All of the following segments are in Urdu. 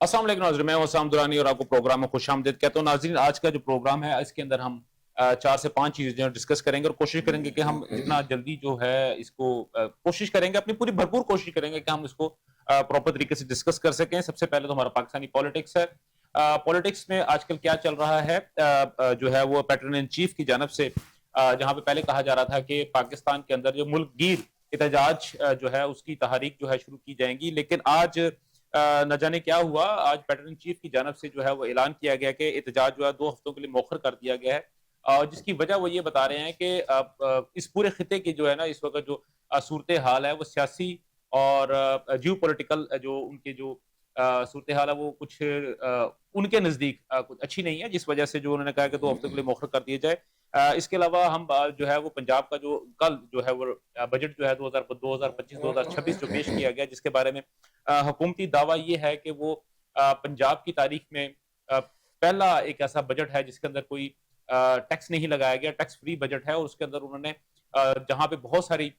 السلام علیکم ناظرین، میں حسام درانی اور آپ کو پروگرام میں خوش آمدید کہتا ہوں۔ ناظرین، آج کا جو پروگرام ہے اس کے اندر ہم 4 سے 5 چیزیں جو ڈسکس کریں گے اور کوشش کریں گے کہ ہم جتنا جلدی جو ہے اس کو کوشش کریں گے، اپنی پوری بھرپور کوشش کریں گے کہ ہم اس کو پراپر طریقے سے ڈسکس کر سکیں۔ سب سے پہلے تو ہمارا پاکستانی پالیٹکس ہے۔ پالیٹکس میں آج کل کیا چل رہا ہے، جو ہے وہ پیٹرن ان چیف کی جانب سے، جہاں پہ پہلے کہا جا رہا تھا کہ پاکستان کے اندر جو ملک گیر احتجاج جو ہے اس کی تحریک جو ہے شروع کی جائیں گی، لیکن آج نہ جانے کیا ہوا۔ آج پیٹرن چیف کی جانب سے جو ہے وہ اعلان کیا گیا کہ احتجاج جو ہے 2 ہفتوں کے لیے مؤخر کر دیا گیا ہے، جس کی وجہ وہ یہ بتا رہے ہیں کہ اس پورے خطے کی جو ہے نا اس وقت جو صورتحال ہے وہ سیاسی اور جیو پولیٹیکل جو ان کے جو صورتحال ہے وہ کچھ ان کے نزدیک کچھ اچھی نہیں ہے، جس وجہ سے جو انہوں نے کہا کہ 2 ہفتوں کے لیے مؤخر کر دیا جائے۔ اس کے علاوہ ہم جو ہے وہ پنجاب کا جو کل جو ہے وہ بجٹ جو ہے 2025-2026 جو پیش کیا گیا، جس کے بارے میں حکومتی دعویٰ یہ ہے کہ وہ پنجاب کی تاریخ میں پہلا ایک ایسا بجٹ ہے جس کے اندر کوئی ٹیکس نہیں لگایا گیا، ٹیکس فری بجٹ ہے، اور اس کے اندر انہوں نے جہاں پہ بہت ساری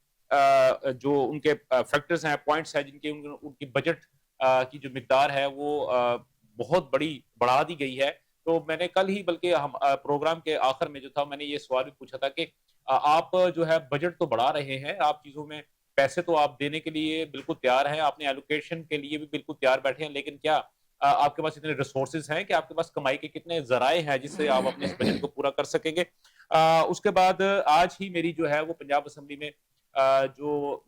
جو ان کے فیکٹرز ہیں، پوائنٹس ہیں، جن کے ان کی بجٹ کی جو مقدار ہے وہ بہت بڑی بڑھا دی گئی ہے۔ تو میں نے کل ہی بلکہ ہم پروگرام کے آخر میں جو تھا میں نے یہ سوال بھی پوچھا تھا کہ آپ جو ہے بجٹ تو بڑھا رہے ہیں، آپ چیزوں میں پیسے تو آپ دینے کے لیے بالکل تیار ہیں، آپ نے ایلوکیشن کے لیے بھی بالکل تیار بیٹھے ہیں، لیکن کیا آپ کے پاس اتنے ریسورسز ہیں کہ آپ کے پاس کمائی کے کتنے ذرائع ہیں جس سے آپ اپنے اس بجٹ کو پورا کر سکیں گے؟ اس کے بعد آج ہی میری جو ہے وہ پنجاب اسمبلی میں جو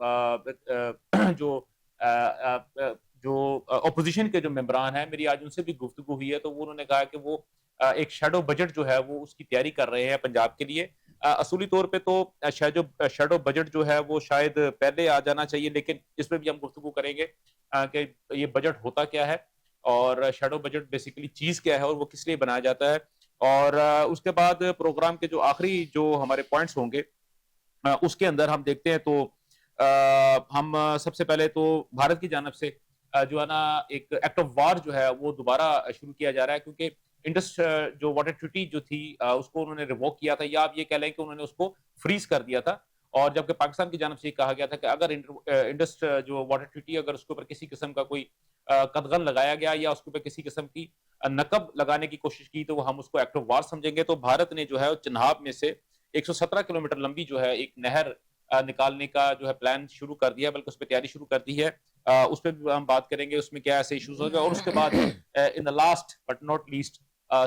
جو اپوزیشن کے جو ممبران ہیں، میری آج ان سے بھی گفتگو ہوئی ہے، تو وہ انہوں نے کہا کہ وہ ایک شیڈو بجٹ جو ہے وہ اس کی تیاری کر رہے ہیں پنجاب کے لیے۔ اصولی طور پہ تو شیڈو بجٹ جو ہے وہ شاید پہلے آ جانا چاہیے، لیکن اس پہ بھی ہم گفتگو کریں گے کہ یہ بجٹ ہوتا کیا ہے اور شیڈو بجٹ بیسیکلی چیز کیا ہے اور وہ کس لیے بنایا جاتا ہے۔ اور اس کے بعد پروگرام کے جو آخری جو ہمارے پوائنٹس ہوں گے اس کے اندر ہم دیکھتے ہیں تو ہم سب سے پہلے تو بھارت کی جانب سے جو ہے نا ایک ایکٹ آف وار جو ہے وہ دوبارہ شروع کیا جا رہا ہے، کیونکہ انڈس جو واٹر ٹریٹی جو تھی اس کو انہوں نے ریووک کیا تھا، یا آپ یہ کہہ لیں کہ انہوں نے اس کو فریز کر دیا تھا، اور جبکہ پاکستان کی جانب سے یہ کہا گیا تھا کہ اگر انڈس جو واٹر ٹریٹی اگر اس کے اوپر کسی قسم کا کوئی قدغن لگایا گیا یا اس کے اوپر کسی قسم کی نقب لگانے کی کوشش کی تو ہم اس کو ایکٹ آف وار سمجھیں گے۔ تو بھارت نے جو ہے چناب میں سے 117 کلومیٹر لمبی جو ہے ایک نہر نکالنے کا جو ہے پلان شروع کر دیا، بلکہ اس پہ تیاری شروع کر دی ہے، اس پہ بھی ہم بات کریں گے اس میں کیا ایسے ایشوز ہو گئے۔ اور اس کے بعد in the last but not least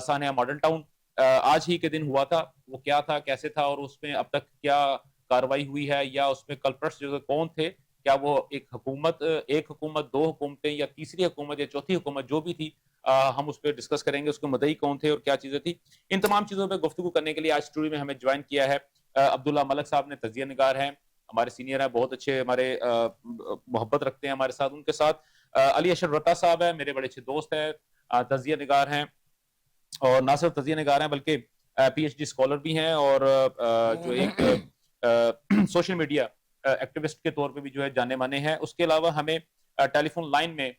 سانحہ ماڈل ٹاؤن آج ہی کے دن ہوا تھا، وہ کیا تھا، کیسے تھا، اور اس میں اب تک کیا کاروائی ہوئی ہے، یا اس میں کلپرٹس جو کون تھے، کیا وہ ایک حکومت، 2 حکومتیں، یا تیسری حکومت یا چوتھی حکومت جو بھی تھی، ہم اس پہ ڈسکس کریں گے، اس کے مدعی کون تھے اور کیا چیزیں تھی۔ ان تمام چیزوں پہ گفتگو کرنے کے لیے آج اسٹوڈیو میں ہمیں جوائن کیا ہے عبداللہ ملک صاحب نے، تجزیہ نگار ہیں، ہمارے سینئر ہیں، بہت اچھے ہمارے محبت رکھتے ہیں ہمارے ساتھ۔ ان کے ساتھ علی اشرف رتا صاحب ہیں، میرے بڑے اچھے دوست ہیں، تجزیہ نگار ہیں، اور نہ صرف تجزیہ نگار ہیں بلکہ پی ایچ ڈی اسکالر بھی ہیں، اور جو ایک سوشل میڈیا ایکٹیوسٹ کے طور پہ بھی جو ہے جانے مانے ہیں۔ اس کے علاوہ ہمیں ٹیلی فون لائن میں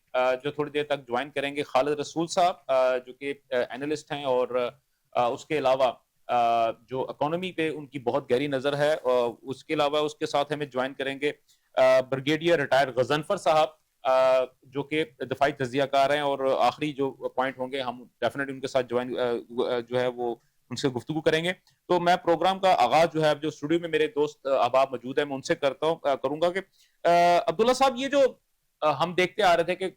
جو تھوڑی دیر تک جوائن کریں گے خالد رسول صاحب، جو کہ اینالسٹ ہیں، اور اس کے علاوہ جو اکانومی پہ ان کی بہت گہری نظر ہے، اس کے علاوہ اس کے ساتھ ہمیں جوائن کریں گے بریگیڈیئر ریٹائر غضنفر صاحب، جو کہ دفاعی تجزیہ کار ہیں، اور آخری جو پوائنٹ ہوں گے ہم ڈیفینیٹلی ان کے ساتھ جوائن جو ہے وہ ان سے گفتگو کریں گے۔ تو میں پروگرام کا آغاز جو ہے جو اسٹوڈیو میں میرے دوست احباب موجود ہیں میں ان سے کروں گا کہ عبداللہ صاحب، یہ جو ہم دیکھتے آ رہے تھے کہ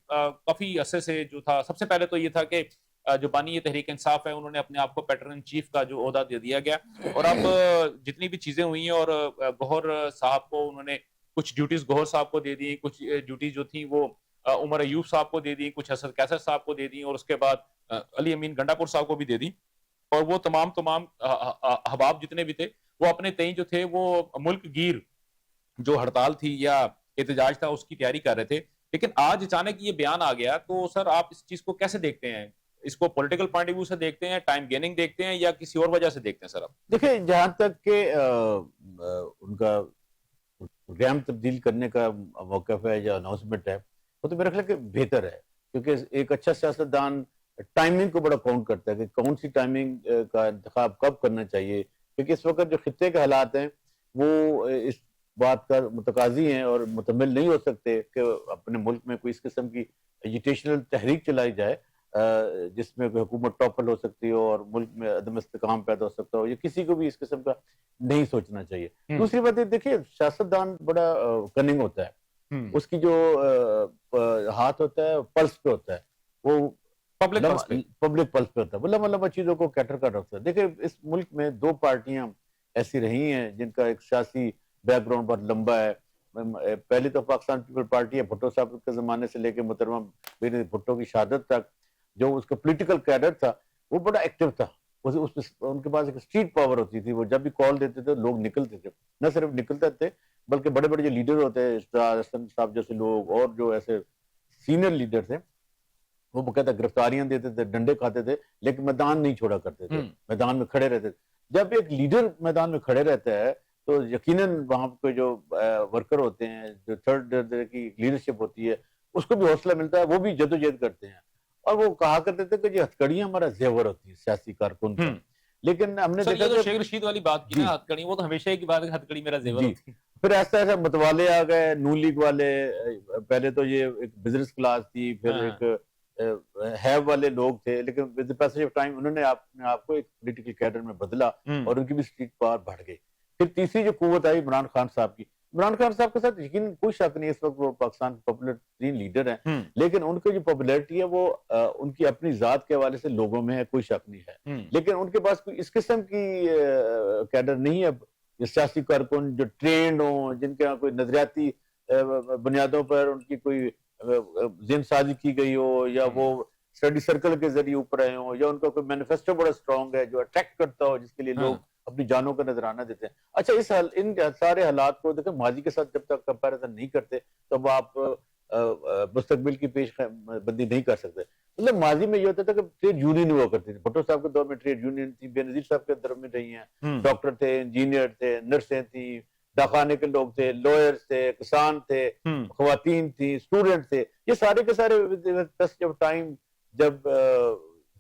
کافی عرصے سے جو تھا، سب سے پہلے تو یہ تھا کہ جو بانی تحریک انصاف ہے انہوں نے اپنے آپ کو پیٹرن چیف کا جو عہدہ دے دیا گیا، اور اب جتنی بھی چیزیں ہوئی ہیں، اور گوہر صاحب کو انہوں نے کچھ ڈیوٹیز گوہر صاحب کو دے دی، کچھ ڈیوٹیز جو تھیں وہ عمر ایوب صاحب کو دے دی، کچھ حسن کیسر صاحب کو دے دی، اور اس کے بعد علی امین گنڈا پور صاحب کو بھی دے دی، اور وہ تمام احباب جتنے بھی تھے وہ اپنے تئیں جو تھے وہ ملک گیر جو ہڑتال تھی یا احتجاج تھا اس کی تیاری کر رہے تھے۔ لیکن آج اچانک یہ بیان آ گیا، تو سر آپ اس چیز کو کیسے دیکھتے ہیں؟ اس کو پولیٹیکل پوائنٹ آف ویو سے دیکھتے ہیں، ٹائم گیننگ دیکھتے ہیں، یا کسی اور وجہ سے دیکھتے ہیں سر آپ؟ دیکھیں، جہاں تک کہ ان کا پروگرام تبدیل کرنے کا موقف ہے یا اناؤنسمنٹ ہے، وہ تو میرا خیال ہے کہ بہتر ہے، کیونکہ ایک اچھا سیاستدان ٹائمنگ کو بڑا کاؤنٹ کرتا ہے کہ کون سی ٹائمنگ کا انتخاب کب کرنا چاہیے، کیونکہ اس وقت جو خطے کے حالات ہیں وہ اس بات کا متقاضی ہیں اور متمل نہیں ہو سکتے کہ اپنے ملک میں کوئی اس قسم کی ایجیٹیشنل تحریک چلائی جائے جس میں کوئی حکومت ٹاپل ہو سکتی ہو اور ملک میں عدم استحکام پیدا ہو سکتا ہو، یہ کسی کو بھی اس قسم کا نہیں سوچنا چاہیے۔ دوسری بات یہ دیکھیے، سیاستدان بڑا کننگ ہوتا ہے، اس کی جو ہاتھ ہوتا ہے پلس پہ ہوتا ہے، وہ پبلک پلس پہ ہوتا ہے، وہ لمبا لمبا چیزوں کو کیٹر کر رکھتا ہے۔ دیکھیں اس ملک میں دو پارٹیاں ایسی رہی ہیں جن کا ایک سیاسی بیک گراؤنڈ بہت لمبا ہے۔ پہلی تو پاکستان پیپل پارٹی ہے، بھٹو صاحب کے زمانے سے لے کے محترمہ بینظیر بھٹو کی شہادت تک جو اس کا پولیٹیکل کیڈر تھا وہ بڑا ایکٹیو تھا۔ ان کے پاس ایک اسٹریٹ پاور ہوتی تھی، وہ جب بھی کال دیتے تھے لوگ نکلتے تھے، نہ صرف نکلتے تھے بلکہ بڑے بڑے جو لیڈر ہوتے ہیں، اسرار حسن صاحب جیسے لوگ اور جو ایسے سینئر لیڈر تھے، وہ باقاعدہ گرفتاریاں دیتے تھے، ڈنڈے کھاتے تھے، لیکن میدان نہیں چھوڑا کرتے تھے، میدان میں کھڑے رہتے تھے۔ جب ایک لیڈر میدان میں کھڑے رہتا ہے تو یقیناً وہاں پہ جو ورکر ہوتے ہیں، جو تھرڈ درجے کی لیڈرشپ ہوتی ہے، اس کو بھی حوصلہ ملتا ہے، وہ بھی جدوجہد کرتے ہیں۔ اور وہ کہا کرتے تھے کہ یہ ہتھکڑیاں ہمارا زیور ہوتی ہے سیاسی کارکن کا، لیکن ہم نے سر دیکھا یہ تو کہ شیخ رشید والی بات کی نا، ہتھکڑی، وہ تو ہمیشہ کی بات ہے کہ ہتھکڑی میرا زیور جی، ہوتی ہے۔ پھر ایسا ایسا متوالے آ گئے، نون لیگ والے، پہلے تو یہ ایک بزنس کلاس تھی، پھر ایک ہیو والے لوگ تھے، لیکن with the passage of time انہوں نے اپنے آپ کو ایک پولیٹیکل کیڈر میں بدلا اور ان کی بھی اسٹریٹ پاور بڑھ گئی۔ پھر تیسری جو قوت آئی عمران خان صاحب کی، عمران خان صاحب کے ساتھ یقین کوئی شک نہیں، اس وقت وہ پاکستان کے پاپولر ترین لیڈر ہیں، لیکن ان کی جو پاپولیرٹی ہے وہ ان کی اپنی ذات کے حوالے سے لوگوں میں ہے، کوئی شک نہیں ہے، لیکن ان کے پاس کوئی اس قسم کی کیڈر نہیں ہے، سیاسی کارکن جو ٹرینڈ ہوں، جن کے یہاں کوئی نظریاتی بنیادوں پر ان کی کوئی ذہن سازی کی گئی ہو، یا وہ اسٹڈی سرکل کے ذریعے اوپر آئے ہوں، یا ان کا کوئی مینیفیسٹو بڑا اسٹرانگ ہے جو اٹریکٹ کرتا ہو، جس کے لیے لوگ اپنی جانوں کا نذرانہ دیتے ہیں۔ اچھا ان سارے حالات کو دیکھیں، ماضی کے ساتھ جب تک کمپیریزن نہیں کرتے تب آپ مستقبل کی پیش بندی نہیں کر سکتے۔ مطلب ماضی میں یہ ہوتا تھا کہ ٹریڈ یونین ہوا کرتی تھی، بھٹو صاحب کے دور میں ٹریڈ یونین تھی، بے نظیر صاحب کے دور میں رہی ہیں، ڈاکٹر تھے، انجینئر تھے، نرسیں تھیں، ڈاکخانے کے لوگ تھے، لوئرز تھے، کسان تھے، خواتین تھیں، اسٹوڈنٹ تھے، یہ سارے کے سارے ٹائم جب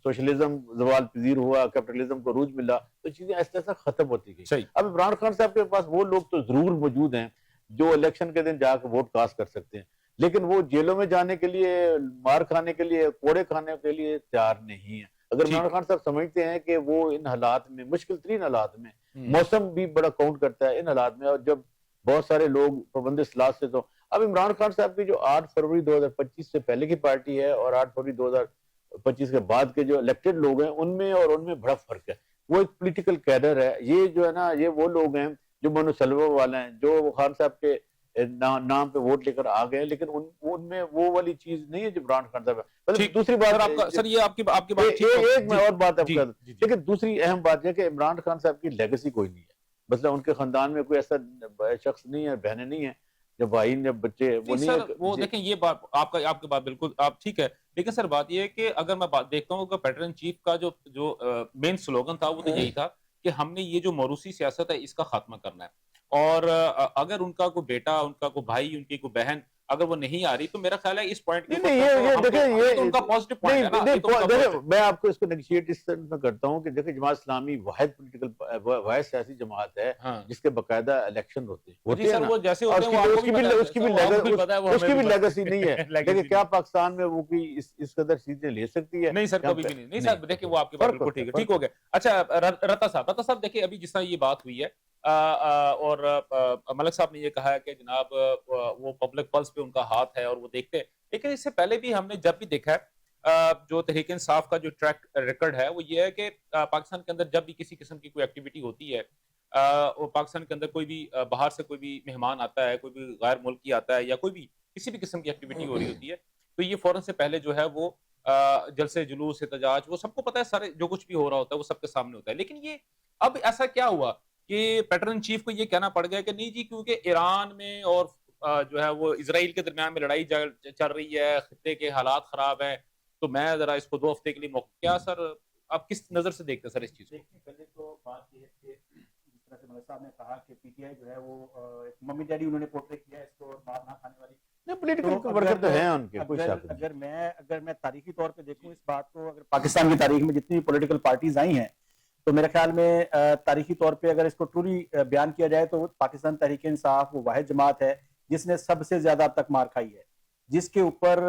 سوشلزم زوال پذیر ہوا، کیپٹلزم کو عروج ملا، تو چیزیں ایسا ایسا ختم ہوتی گئی۔ اب عمران خان صاحب کے پاس وہ لوگ تو ضرور موجود ہیں جو الیکشن کے دن جا کے ووٹ کاسٹ کر سکتے ہیں، لیکن وہ جیلوں میں جانے کے لیے، مار کھانے کے لیے، کوڑے کھانے کے لیے تیار نہیں ہیں۔ اگر عمران خان صاحب سمجھتے ہیں کہ وہ ان حالات میں، مشکل ترین حالات میں، موسم بھی بڑا کاؤنٹ کرتا ہے ان حالات میں، اور جب بہت سارے لوگ پابند اصلاحات سے، تو اب عمران خان صاحب کی جو 8 فروری 2025 سے پہلے کی پارٹی ہے اور 8 فروری 2025 کے بعد کے جو الیکٹڈ لوگ ہیں، ان میں اور ان میں بڑا فرق ہے۔ وہ ایک پولیٹیکل کیڈر ہے، یہ جو ہے نا، یہ وہ لوگ ہیں جو منو سلوہ والے ہیں، جو خان صاحب کے نام پہ ووٹ لے کر آ گئے، لیکن ان میں وہ والی چیز نہیں ہے جو عمران خان صاحب ہے۔ دوسری بات، سر یہ آپ کی بات ایک میں اور بات آپ کا، لیکن دوسری اہم بات یہ کہ عمران خان صاحب کی لیگیسی کوئی نہیں ہے، مثلا ان کے خاندان میں کوئی ایسا شخص نہیں ہے، بہنیں نہیں ہیں، جب بھائی جب بچے، وہ نہیں ہے۔ وہ دیکھیں، یہ بات آپ کی بات بالکل آپ ٹھیک ہے، لیکن سر بات یہ ہے کہ اگر میں بات دیکھتا ہوں کہ پیٹرن ان چیف کا جو مین سلوگن تھا وہ تو یہی تھا کہ ہم نے یہ جو موروثی سیاست ہے اس کا خاتمہ کرنا ہے، اور اگر ان کا کوئی بیٹا، ان کا کوئی بھائی، ان کی کوئی بہن اگر وہ نہیں آ رہی، تو میرا خیال ہے اس پوائنٹ کے میں آپ کو اس کو نیگوشیٹ اس طرح میں کرتا ہوں کہ دیکھیں، جماعت اسلامی واحد سیاسی جماعت ہے جس کے باقاعدہ الیکشن ہوتے ہیں نا، اس کی بھی لیگیسی نہیں ہے، لیکن کیا پاکستان میں وہ کوئی اس قدر سیٹیں لے سکتی ہے؟ نہیں سر، کبھی بھی نہیں سر، دیکھیں وہ آپ کے بات بالکل ٹھیک ہو گیا۔ اچھا رتا صاحب دیکھیں، ابھی جس طرح یہ بات ہوئی ہے اور ملک صاحب نے یہ کہا ہے کہ جناب وہ پبلک پلس پہ ان کا ہاتھ ہے اور وہ دیکھتے ہیں، لیکن اس سے پہلے بھی ہم نے جب بھی دیکھا ہے جو تحریک انصاف کا جو ٹریک ریکارڈ ہے وہ یہ ہے کہ پاکستان کے اندر جب بھی کسی قسم کی کوئی ایکٹیویٹی ہوتی ہے، پاکستان کے اندر کوئی بھی باہر سے کوئی بھی مہمان آتا ہے، کوئی بھی غیر ملکی آتا ہے، یا کوئی بھی کسی بھی قسم کی ایکٹیویٹی ہو رہی ہوتی ہے، تو یہ فوراً سے پہلے جو ہے وہ جلسے جلوس احتجاج، وہ سب کو پتہ ہے، سارے جو کچھ بھی ہو رہا ہوتا ہے وہ سب کے سامنے ہوتا ہے، لیکن یہ اب ایسا کیا ہوا کہ پیٹرن چیف کو یہ کہنا پڑ گیا کہ نہیں جی، کیونکہ ایران میں اور جو ہے وہ اسرائیل کے درمیان میں لڑائی چل رہی ہے، خطے کے حالات خراب ہیں، تو میں ذرا اس کو 2 ہفتے کے لیے موقع، کیا سر آپ کس نظر سے دیکھتے ہیں سر اس چیز کو؟ پہلے تو بات یہ ہے کہ جس طرح سے ملک صاحب نے کہا کہ پی ٹی آئی جو ہے وہ ممی ڈیڈی انہوں نے پورٹری کیا ہے اس کو، اور مار نہ کھانے والی، اگر میں تاریخی طور پہ دیکھوں اس بات کو، اگر پاکستان کی تاریخ میں جتنی پولیٹیکل پارٹیز آئی ہیں تو میرے خیال میں تاریخی طور پہ اگر اس کو ٹرولی بیان کیا جائے تو پاکستان تحریک انصاف وہ واحد جماعت ہے جس نے سب سے زیادہ اب تک مار کھائی ہے، جس کے اوپر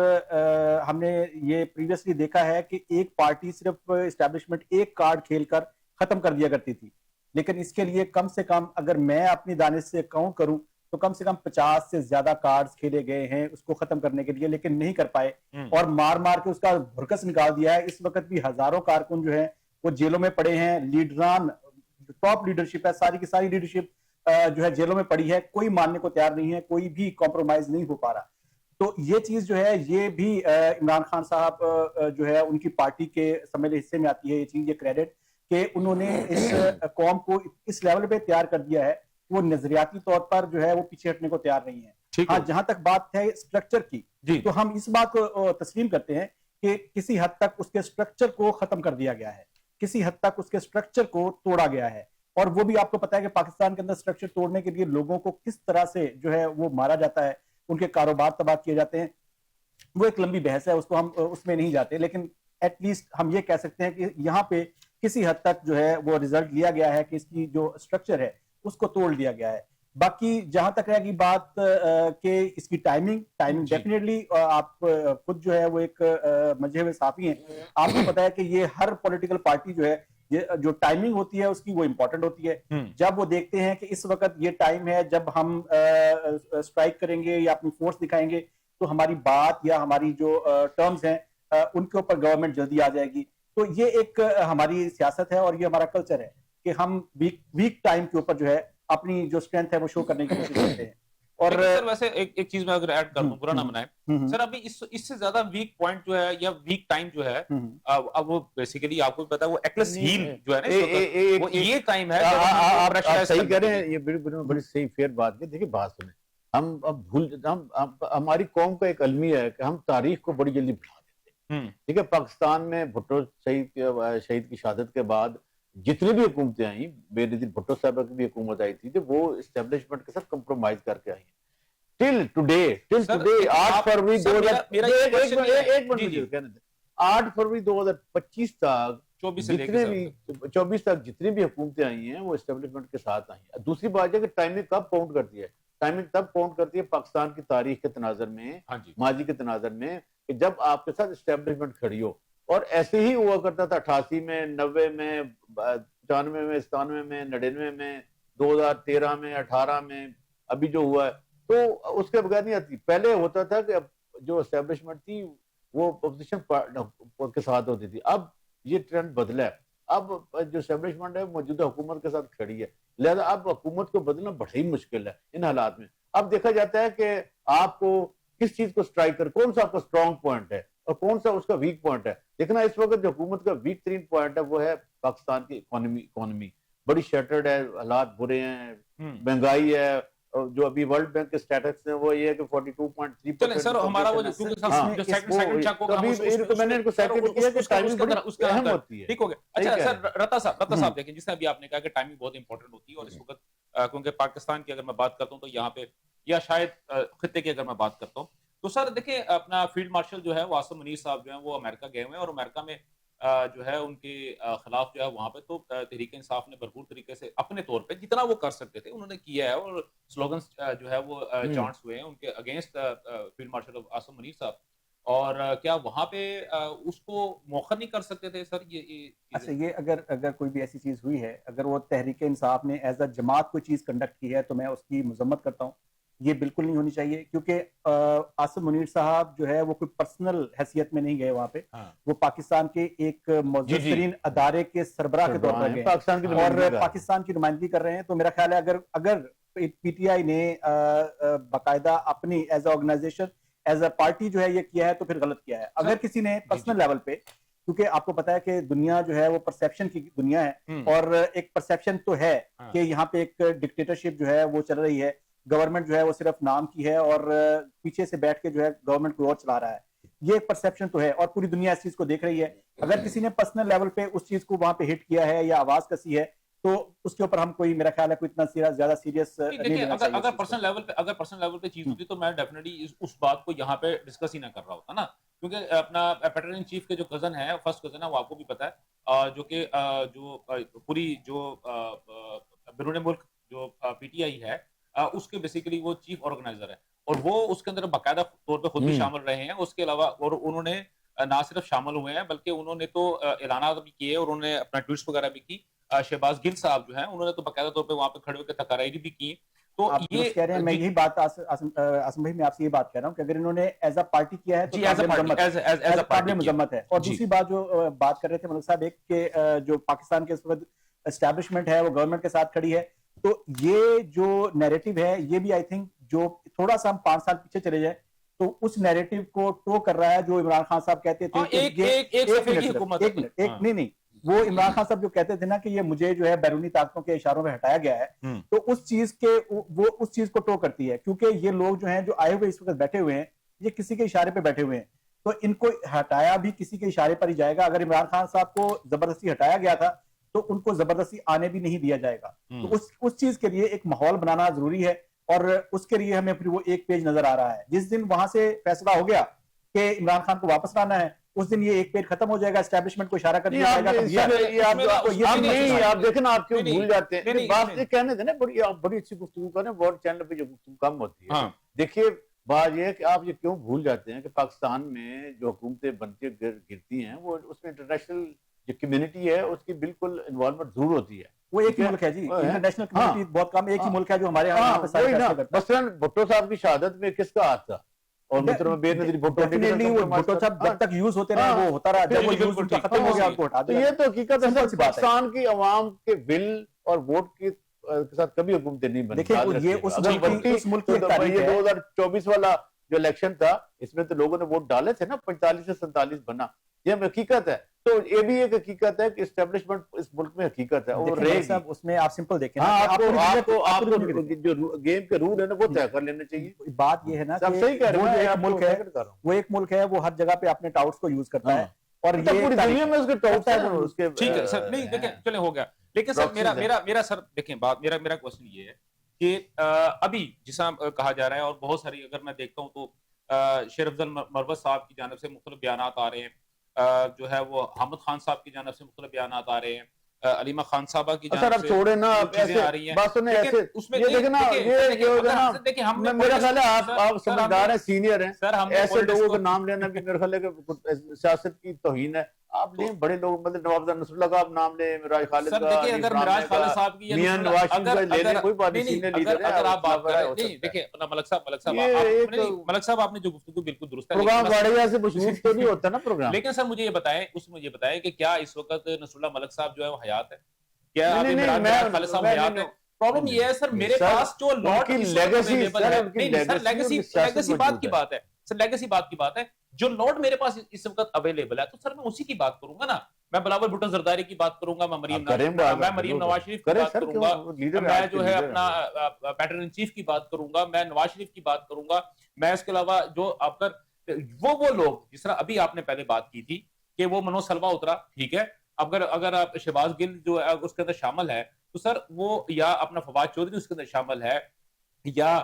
ہم نے یہ پریویسلی دیکھا ہے کہ ایک پارٹی صرف اسٹیبلشمنٹ ایک کارڈ کھیل کر ختم کر دیا کرتی تھی، لیکن اس کے لیے کم سے کم اگر میں اپنی دانش سے کاؤنٹ کروں تو کم سے کم 50 سے زیادہ کارڈز کھیلے گئے ہیں اس کو ختم کرنے کے لیے، لیکن نہیں کر پائے اور مار مار کے اس کا بھرکس نکال دیا ہے۔ اس وقت بھی ہزاروں کارکن جو ہیں وہ جیلوں میں پڑے ہیں، لیڈران ٹاپ لیڈرشپ ہے، ساری کی ساری لیڈرشپ جو ہے جیلوں میں پڑی ہے، کوئی ماننے کو تیار نہیں ہے، کوئی بھی کمپرومائز نہیں ہو پا رہا۔ تو یہ چیز جو ہے یہ بھی عمران خان صاحب جو ہے ان کی پارٹی کے سمیلے حصے میں آتی ہے یہ چیز، یہ کریڈٹ کہ انہوں نے اس قوم کو اس لیول پہ تیار کر دیا ہے، وہ نظریاتی طور پر جو ہے وہ پیچھے ہٹنے کو تیار نہیں ہے۔ ہاں جہاں تک بات ہے سٹرکچر کی تو ہم اس بات کو تسلیم کرتے ہیں کہ کسی حد تک اس کے سٹرکچر کو ختم کر دیا گیا ہے، کسی حد تک اس کے سٹرکچر کو توڑا گیا ہے، اور وہ بھی آپ کو پتا ہے کہ پاکستان کے اندر سٹرکچر توڑنے کے لیے لوگوں کو کس طرح سے جو ہے وہ مارا جاتا ہے، ان کے کاروبار تباہ کیے جاتے ہیں، وہ ایک لمبی بحث ہے، اس کو ہم اس میں نہیں جاتے، لیکن ایٹ لیسٹ ہم یہ کہہ سکتے ہیں کہ یہاں پہ کسی حد تک جو ہے وہ ریزلٹ لیا گیا ہے کہ اس کی جو سٹرکچر ہے اس کو توڑ دیا گیا ہے۔ باقی جہاں تک رہے گی بات کہ اس کی ٹائمنگ ڈیفینیٹلی آپ خود جو ہے وہ ایک مجھے ہوئے صحافی ہیں، آپ کو پتا ہے کہ یہ ہر پولیٹیکل پارٹی جو ہے جو ٹائمنگ ہوتی ہے اس کی وہ امپورٹنٹ ہوتی ہے۔ جب وہ دیکھتے ہیں کہ اس وقت یہ ٹائم ہے جب ہم اسٹرائک کریں گے یا اپنی فورس دکھائیں گے تو ہماری بات یا ہماری جو ٹرمز ہیں ان کے اوپر گورنمنٹ جلدی آ جائے گی، تو یہ ایک ہماری سیاست ہے اور یہ ہمارا کلچر ہے کہ ہم ویک ٹائم کے اوپر جو ہے اپنی جو اسٹرینتھ ہے وہ شو کرنے کی کوشش کرتے ہیں۔ اور سر ویسے ایک چیز میں اگر ایڈ کر دوں، برا نہ منائیں سر، ابھی اس سے زیادہ ویک پوائنٹ جو ہے یا ویک ٹائم جو ہے اب وہ بیسیکلی آپ کو پتا ہے وہ ایکلس ہیل جو ہے نا اس وقت وہ یہ ٹائم ہے آپ صحیح کہہ رہے ہیں، یہ بڑی صحیح فیئر بات ہے۔ دیکھیں بات سنیں، ہم اب ہماری قوم کا ایک المیہ ہے کہ ہم تاریخ کو بڑی جلدی بھلا دیتے ہیں، ٹھیک ہے۔ پاکستان میں بھٹو شہید کی شہادت کے بعد جتنی بھی حکومتیں آئیں، بے نظیر بھٹو صاحبہ کی بھی حکومت آئی تھی، وہ اسٹیبلشمنٹ کے ساتھ کمپرومائز کر کے آئی ہیں۔ ٹل ٹوڈے 8 فروری 2025 تک 24 تک جتنی بھی حکومتیں آئی ہیں وہ اسٹیبلشمنٹ کے ساتھ آئی ہیں۔ دوسری بات ہے کہ ٹائمنگ کب کاؤنٹ کرتی ہے، ٹائمنگ تب کاؤنٹ کرتی ہے پاکستان کی تاریخ کے تناظر میں، ماضی کے تناظر میں، کہ جب آپ کے ساتھ اسٹیبلشمنٹ کھڑی ہو۔ اور ایسے ہی ہوا کرتا تھا 88 میں، 90 میں، 95 میں، 97 میں، 99 میں، 2013 میں، 18 میں، ابھی جو ہوا ہے، تو اس کے بغیر نہیں آتی۔ پہلے ہوتا تھا کہ جو اسٹیبلشمنٹ تھی وہ اپوزیشن کے ساتھ ہوتی تھی، اب یہ ٹرینڈ بدلا ہے، اب جو اسٹیبلشمنٹ ہے موجودہ حکومت کے ساتھ کھڑی ہے، لہذا اب حکومت کو بدلنا بڑا ہی مشکل ہے ان حالات میں۔ اب دیکھا جاتا ہے کہ آپ کو کس چیز کو سٹرائک کر، کون سا آپ کا اسٹرانگ پوائنٹ ہے اور کون سا اس کا ویک پوائنٹ ہے۔ دیکھنا اس وقت جو حکومت کا ویک ترین پوائنٹ ہے وہ ہے پاکستان کی اکانومی بڑی شیٹرڈ ہے، حالات برے ہیں، مہنگائی ہے، جو ابھی ورلڈ بینک کے سٹیٹس ہیں وہ یہ ہے کہ 42.3%۔ چلیں سر، ہمارا وہ جو سیکنڈ چیک ہوگا میں نے ان کو سیکنڈ کیا کہ ٹائمنگ بڑی اہم ہوتی ہے۔ ٹھیک ہو گیا۔ اچھا سر، رتا صاحب دیکھیں، جس نے ابھی آپ نے کہا کہ ٹائمنگ بہت امپورٹنٹ ہوتی ہے، اور اس وقت کیونکہ پاکستان کی اگر میں بات کرتا ہوں تو یہاں پہ، یا شاید خطے کی اگر میں بات کرتا ہوں تو سر دیکھیں، اپنا فیلڈ مارشل جو ہے عاصم منیر صاحب جو ہیں وہ امریکہ گئے ہوئے ہیں، اور امریکہ میں جو ہے ان کے خلاف جو ہے وہاں پہ تو تحریک انصاف نے بھرپور طریقے سے اپنے طور پہ جتنا وہ کر سکتے تھے انہوں نے کیا ہے، اور سلوگنز جو ہے وہ چانٹس ہوئے ہیں ان کے against field marshal Asim Munir صاحب، اور کیا وہاں پہ اس کو موخر نہیں کر سکتے تھے سر؟ اچھا، یہ اگر کوئی بھی ایسی چیز ہوئی ہے، اگر وہ تحریک انصاف نے ایز اے جماعت کوئی چیز کنڈکٹ کی ہے تو میں اس کی مذمت کرتا ہوں، یہ بالکل نہیں ہونی چاہیے، کیونکہ عاصم منیر صاحب جو ہے وہ کوئی پرسنل حیثیت میں نہیں گئے وہاں پہ، وہ پاکستان کے ایک معزز ترین ادارے کے سربراہ کے طور پر گئے اور پاکستان کی نمائندگی کر رہے ہیں۔ تو میرا خیال ہے اگر پی ٹی آئی نے باقاعدہ اپنی as a organization, as a party جو ہے یہ کیا ہے تو پھر غلط کیا ہے۔ اگر کسی نے پرسنل لیول پہ، کیونکہ آپ کو پتا ہے کہ دنیا جو ہے وہ پرسیپشن کی دنیا ہے، اور ایک پرسیپشن تو ہے کہ یہاں پہ ایک ڈکٹیٹرشپ جو ہے وہ چل رہی ہے، گورنمنٹ جو ہے وہ صرف نام کی ہے اور پیچھے سے بیٹھ کے جو ہے گورنمنٹ کو اور چلا رہا ہے، یہ ایک پرسیپشن تو ہے اور پوری دنیا اس چیز کو دیکھ رہی ہے۔ اگر کسی نے پرسنل لیول پہ اس چیز کو وہاں پہ ہٹ کیا ہے یا آواز کسی ہے تو اس کے اوپر ہم کوئی، میرا خیال ہے کوئی اتنا زیادہ سیریس نہیں لینا چاہیے۔ اگر پرسنل لیول پہ چیز ہوتی تو میں ڈیفینیٹلی اس بات کو یہاں پہ ڈسکس ہی نہ کر رہا ہوتا نا، کیونکہ اپنا پیٹرن ان چیف کے جو کزن ہے، فرسٹ کزن ہے، وہ آپ کو بھی پتا ہے، جو کہ پوری جو بیرون ملک جو پی ٹی آئی ہے، اس کے بیسیکلی وہ چیف آرگنائزر ہے، اور وہ اس کے اندر باقاعدہ طور پہ خود بھی شامل رہے ہیں. اس کے علاوہ اور انہوں نے نہ صرف شامل ہوئے ہیں بلکہ انہوں نے تو اعلانات بھی کیے اور انہوں نے اپنا ٹویٹس وغیرہ بھی کی. شہباز گل صاحب جو ہیں انہوں نے تو باقاعدہ طور پہ وہاں پہ کھڑے ہو کے تقاریر بھی کی. تو آپ یہ کہہ رہے ہیں، میں یہی بات آصم بھائی میں آپ سے یہ بات کہہ رہا ہوں کہ اگر انہوں نے ایز اے پارٹی کیا ہے تو قابل مذمت ہے. اور دوسری بات جو بات کر رہے تھے ملک صاحب، ایک کہ جو پاکستان کے اس وقت اسٹیبلشمنٹ ہے وہ گورنمنٹ کے ساتھ کھڑی ہے، تو یہ جو نیریٹو ہے یہ بھی آئی تھنک جو تھوڑا سا ہم 5 سال پیچھے چلے جائیں تو اس نیریٹو کو ٹو کر رہا ہے جو عمران خان صاحب کہتے تھے نہیں وہ عمران خان صاحب جو کہتے تھے نا کہ یہ مجھے جو ہے بیرونی طاقتوں کے اشاروں میں ہٹایا گیا ہے، تو اس چیز کو ٹو کرتی ہے، کیونکہ یہ لوگ جو ہیں جو آئے ہوئے اس وقت بیٹھے ہوئے ہیں یہ کسی کے اشارے پہ بیٹھے ہوئے ہیں، تو ان کو ہٹایا بھی کسی کے اشارے پر ہی جائے گا. اگر عمران خان صاحب کو زبردستی ہٹایا گیا تھا تو ان کو زبردستی آنے بھی نہیں دیا جائے گا. تو اس چیز کے لیے ایک ماحول بنانا ضروری ہے، اور اس کے لیے ہمیں پھر وہ ایک پیج نظر آ رہا ہے. جس دن وہاں سے فیصلہ ہو گیا کہ عمران خان کو واپس لانا ہے اس دن یہ ایک پیج ختم ہو جائے گا، اسٹیبلشمنٹ کو اشارہ کر دیا جائے گا. آپ دیکھیں نا آپ کیوں بھول جاتے ہیں بات یہ کہنے تھے نا، بڑی اچھی گفتگو کریں ورلڈ چینل پہ جو گفتگو کم ہوتی ہے. دیکھیے بات یہ ہے کہ آپ یہ کیوں بھول جاتے ہیں کہ پاکستان میں جو حکومتیں بن کے گرتی ہیں وہ اس میں انٹرنیشنل جو کمیونٹی ہے اس کی بالکل انوالومنٹ ضرور ہوتی ہے. وہ ایک ہی ملک ہے جی، انٹرنیشنل کمیونٹی بہت کم، ایک ہی ملک ہے جو ہمارے یہاں پہ سارے فیصلے کرتا ہے. مثلاً بھٹو صاحب کی شہادت میں کس کا ہاتھ تھا؟ اور محترم بے نظیر بھٹو صاحب جب تک یوز ہوتے رہے وہ ہوتا رہا، جب وہ یوز ان کا ختم ہو گیا ان کو ہٹا دیا. یہ تو حقیقت ہے، پاکستان کی عوام کے ول اور ووٹ کے ساتھ کبھی حکومتیں نہیں بنی. دیکھیں یہ اس ملک کی تاریخ ہے. 2024 والا جو الیکشن تھا اس میں تو لوگوں نے ووٹ ڈالے تھے نا، 45 سے 47 بنا، یہ حقیقت ہے. تو یہ بھی ایک حقیقت ہے کہ اسٹیبلشمنٹ اس ملک میں حقیقت ہے. اور صاحب اس میں آپ سمپل دیکھیں، آپ کو جو گیم کے رول ہیں نا وہ طے کر لینے چاہیے. بات یہ ہے نا کہ وہ ایک ملک ہے، وہ ہر جگہ پہ اپنے ٹاؤٹس کو یوز کرتا ہے، اور یہ پوری دنیا میں اس کے ٹاؤٹس ہیں. ٹھیک ہے سر، نہیں دیکھیں چلے ہو گیا، لیکن سر میرا سر دیکھیں بات میرا کوشچن یہ ہے کہ ابھی جسا کہا جا رہا ہے، اور بہت ساری اگر میں دیکھتا ہوں تو شیر افضل مروت صاحب کی جانب سے مختلف بیانات آ رہے ہیں، جو ہے وہ حامد خان صاحب کی جانب سے مختلف بیانات آ رہے ہیں، علیمہ خان صاحبہ کی جانب سے چھوڑے نا چیزیں آ رہی ہیں. بات سنیں ایسے یہ دیکھیں نا، دیکھیں ہم نے میرا خیال ہے آپ سمجھدار ہیں، سینئر ہیں، ایسے لوگوں کا نام لینا بھی میرے خیال ہے کہ سیاست کی توہین ہے. آپ لیں بڑے لوگ، مطلب نواب نصر اللہ کا آپ نام لیں، مراج خالد کا، دیکھیں اگر مراج خالد صاحب کی میاں نواز شریف کا لے لیں، کوئی بات نہیں، سینئر لیڈر ہے. اگر آپ بات کریں، نہیں دیکھیں اپنا ملک صاحب آپ نے جو گفتگو بالکل درست ہے، پروگرام واڑیا سے مشہور تو نہیں ہوتا نا پروگرام. لیکن سر مجھے یہ بتائیں کہ کیا اس وقت نصر اللہ ملک صاحب جو ہے وہ حیات ہے؟ کیا ابھی مراج خالد صاحب حیات ہے؟ پرابلم یہ ہے سر، میرے پاس جو لاٹ کی لیگیسی بات کی بات ہے سر، لیگیسی بات کی بات ہے، جو لاٹ میرے پاس اس وقت اویلیبل ہے تو سر میں اسی کی بات کروں گا نا. میں بلاول بھٹو زرداری کی بات کروں گا، میں مریم نواز شریف کی بات کروں گا، میں جو ہے اپنا پیٹرن ان چیف کی بات کروں گا، میں نواز شریف کی بات کروں گا، میں اس کے علاوہ جو آپ کا وہ لوگ جس طرح ابھی آپ نے پہلے بات کی تھی کہ وہ منوج سلوا اترا، ٹھیک ہے، اگر آپ شہباز گل جو ہے اس کے اندر شامل ہے تو سر وہ یا اپنا فواد چودھری اس کے اندر شامل ہے، یا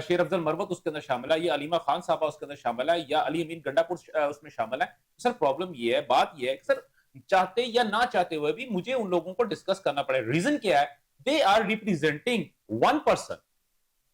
شیر افضل مروت اس کے اندر شامل ہے، یا علیمہ خان صاحبہ اس کے اندر شامل ہے، یا علی امین گنڈا پور اس میں شامل ہے. سر پرابلم یہ ہے، بات یہ ہے کہ سر چاہتے یا نہ چاہتے ہوئے بھی مجھے ان لوگوں کو ڈسکس کرنا پڑے. ریزن کیا ہے؟ They are representing one person.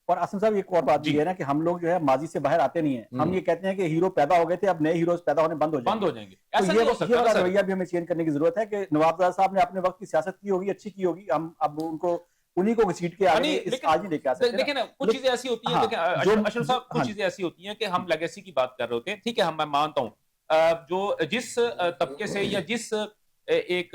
اور آصم صاحب ایک اور بات یہ ہے نا کہ ہم لوگ جو ہے ماضی سے باہر آتے نہیں ہیں. ہم یہ کہتے ہیں کہ ہیرو پیدا ہو گئے تھے، اب نئے ہیروز پیدا ہونے بند ہو جائیں گے. یہ والا رویہ بھی ہمیں چینج کرنے کی ضرورت ہے کہ نواب صاحب نے اپنے وقت کی سیاست کی ہوگی، اچھی کی ہوگی، ہم اب ان کو انہی کو گھسیٹ کے آگے آج نہیں لے کے آ سکتے. دیکھیں نا کچھ چیزیں ایسی ہوتی ہیں، دیکھیں اشرف صاحب کچھ چیزیں ایسی ہوتی ہیں کہ ہم لیگیسی کی بات کر رہے ہوتے ہیں، ٹھیک ہے، میں مانتا ہوں جو جس طبقے سے یا جس ایک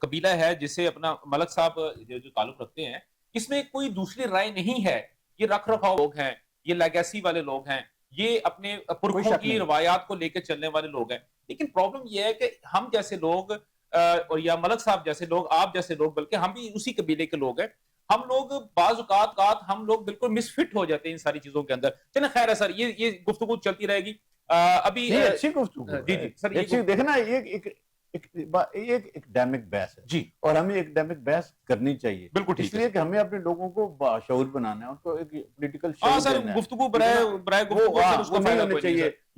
قبیلہ ہے جس سے اپنا ملک صاحب جو تعلق رکھتے ہیں، اس میں کوئی دوسری رائے نہیں ہے. یہ رکھ رکھاؤ لوگ ہیں، یہ لیگیسی والے لوگ ہیں، یہ اپنے پرکھوں کی روایات کو لے کے چلنے والے لوگ ہیں. لیکن پرابلم یہ ہے کہ ہم جیسے لوگ اور یا ملک صاحب جیسے لوگ، آپ جیسے لوگ، بلکہ ہم بھی اسی قبیلے کے لوگ ہیں، ہم لوگ بعض اوقات ہم لوگ بالکل مس فٹ ہو جاتے ہیں ان ساری چیزوں کے اندر. چلیں خیر ہے سر، یہ گفتگو چلتی رہے گی. ابھی اچھی گفتگو جی سر، دیکھنا ایک اکیڈیمک بحث ہے جی، اور ہمیں اکیڈیمک بحث کرنی چاہیے بالکل، اس لیے کہ ہمیں اپنے لوگوں کو باشعور بنانا ہے، ان کو ایک پولیٹیکل شعور دینا ہے. گفتگو برائے گفتگو نہیں ہونے چاہیے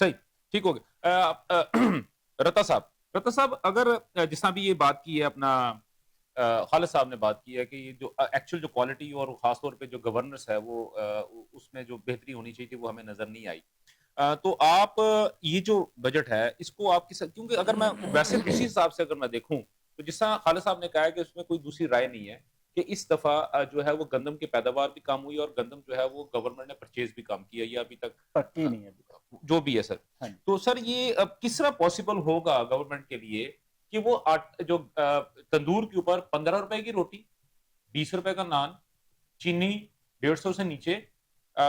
صحیح ٹھیک ہو گیا رتا صاحب اگر جس طرح بھی یہ بات کی ہے اپنا خالد صاحب نے بات کی ہے کہ یہ جو ایکچوئل جو کوالٹی اور خاص طور پہ جو گورننس ہے وہ اس میں جو بہتری ہونی چاہیے تھی وہ ہمیں نظر نہیں آئی تو آپ یہ جو بجٹ ہے اس کو آپ کیونکہ اگر میں ویسے اسی حساب سے اگر میں دیکھوں تو جس طرح خالد صاحب نے کہا ہے کہ اس میں کوئی دوسری رائے نہیں ہے کہ اس دفعہ جو ہے وہ گندم کی پیداوار بھی کم ہوئی اور گندم جو ہے وہ گورنمنٹ نے پرچیز بھی کم کیا یہ ابھی تک پکی نہیں ہے جو بھی ہے سر ہاں جی۔ تو سر یہ اب کس طرح پاسبل ہوگا گورنمنٹ کے لیے کہ وہ جو تندور کے اوپر 15 روپے کی روٹی 20 روپے کا نان چینی 150 سے نیچے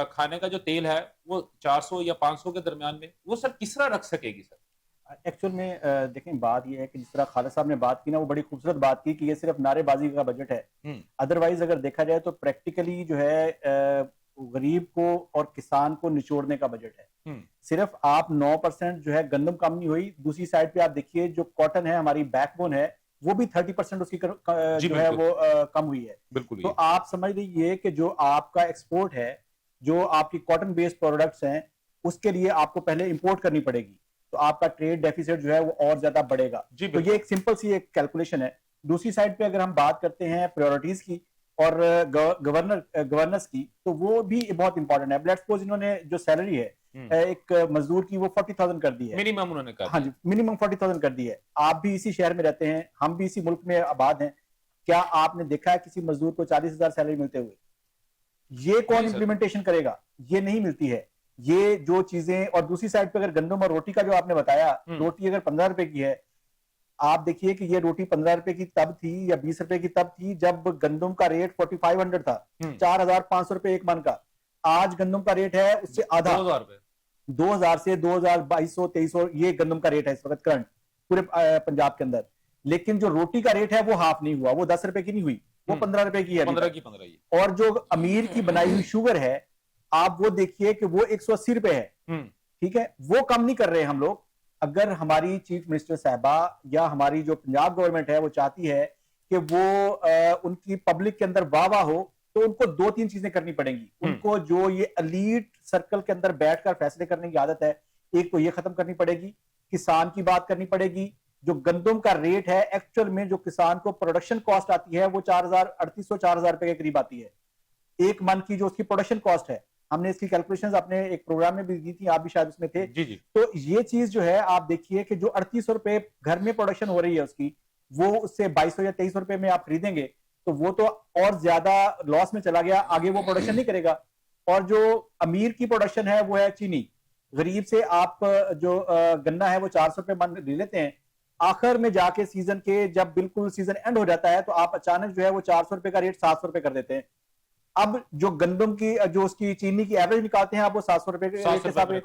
کھانے کا جو تیل ہے وہ 400 یا 500 کے درمیان میں وہ سر کس طرح رکھ سکے گی سر ایکچوئل میں دیکھیں بات یہ ہے کہ جس طرح خالد صاحب نے بات کی نا وہ بڑی خوبصورت بات کی کہ یہ صرف نعرے بازی کا بجٹ ہے ادروائز اگر دیکھا جائے تو پریکٹیکلی جو ہے غریب کو اور کسان کو نچوڑنے کا بجٹ ہے صرف آپ 9% جو ہے گندم کم نہیں ہوئی دوسری سائڈ پہ آپ دیکھیے جو کاٹن ہے ہماری بیک بون ہے وہ بھی 30% اس کی جو ہے وہ کم ہوئی ہے بالکل تو آپ سمجھ لیجیے کہ جو آپ کا ایکسپورٹ ہے جو آپ کی کاٹن بیسڈ پروڈکٹس ہیں اس کے لیے آپ کو پہلے امپورٹ کرنی پڑے گی تو آپ کا ٹریڈ ڈیفیسٹ جو ہے وہ اور زیادہ بڑھے گا تو یہ ایک سمپل سی ایک کیلکولیشن ہے دوسری سائڈ پہ اگر ہم بات کرتے ہیں پریورٹیز کی اور گورننس کی تو وہ بھی بہت امپورٹنٹ ہے لیٹس سپوز انہوں نے جو سیلری ہے ایک مزدور کی وہ 40,000 کر دی ہے منیمم انہوں نے کہا ہاں جی منیمم 40,000 کر دی ہے آپ بھی اسی شہر میں رہتے ہیں ہم بھی اسی ملک میں آباد ہیں کیا آپ نے دیکھا ہے کسی مزدور کو 40,000 سیلری ملتے ہوئے یہ کون امپلیمنٹیشن کرے گا یہ نہیں ملتی ہے یہ جو چیزیں اور دوسری سائڈ پہ اگر گندم اور روٹی کا جو آپ نے بتایا روٹی اگر 15 روپے کی ہے آپ دیکھیے کہ یہ روٹی 15 روپے کی تب تھی یا 20 روپے کی تب تھی جب گندم کا ریٹ 4500 تھا 4,500 روپے ایک من کا آج گندم کا ریٹ ہے اس سے آدھا 2000 سے 2200 2300 یہ گندم کا ریٹ ہے اس وقت کرنٹ پورے پنجاب کے اندر لیکن جو روٹی کا ریٹ ہے وہ ہاف نہیں ہوا وہ 10 روپے کی نہیں ہوئی وہ 15 روپے کی ہے اور جو امیر کی بنائی ہوئی شوگر ہے آپ وہ دیکھیے کہ وہ 180 روپے ہے ٹھیک ہے وہ کم نہیں کر رہے ہم لوگ اگر ہماری چیف منسٹر صاحبہ یا ہماری جو پنجاب گورنمنٹ ہے وہ چاہتی ہے کہ وہ ان کی پبلک کے اندر واہ واہ ہو تو ان کو 2-3 چیزیں کرنی پڑیں گی ان کو جو یہ ایلیٹ سرکل کے اندر بیٹھ کر فیصلے کرنے کی عادت ہے ایک تو یہ ختم کرنی پڑے گی کسان کی بات کرنی پڑے گی جو گندم کا ریٹ ہے ایکچوئل میں جو کسان کو پروڈکشن کاسٹ آتی ہے وہ 4,000 روپے کے قریب آتی ہے ایک من کی جو اس کی پروڈکشن کاسٹ ہے ہم نے اس کی کیلکولیشنز اپنے ایک پروگرام میں بھی دی تھی آپ بھی شاید اس میں تھے تو یہ چیز جو ہے آپ دیکھیے کہ جو 3800 روپے گھر میں پروڈکشن ہو رہی ہے اس کی وہ اس سے 2200 یا 2300 روپے میں آپ خریدیں گے تو وہ تو اور زیادہ لاس میں چلا گیا آگے وہ پروڈکشن نہیں کرے گا اور جو امیر کی پروڈکشن ہے وہ ہے چینی غریب سے آپ جو گنا ہے وہ 400 روپے من لے لیتے ہیں آخر میں جا کے سیزن کے جب بالکل سیزن اینڈ ہو جاتا ہے تو آپ اچانک جو ہے وہ 400 روپے کا ریٹ 700 روپے کر دیتے ہیں اب جو گندم کی جو اس کی چینی کی ایوریج نکالتے ہیں آپ وہ 700 روپے کے حساب سے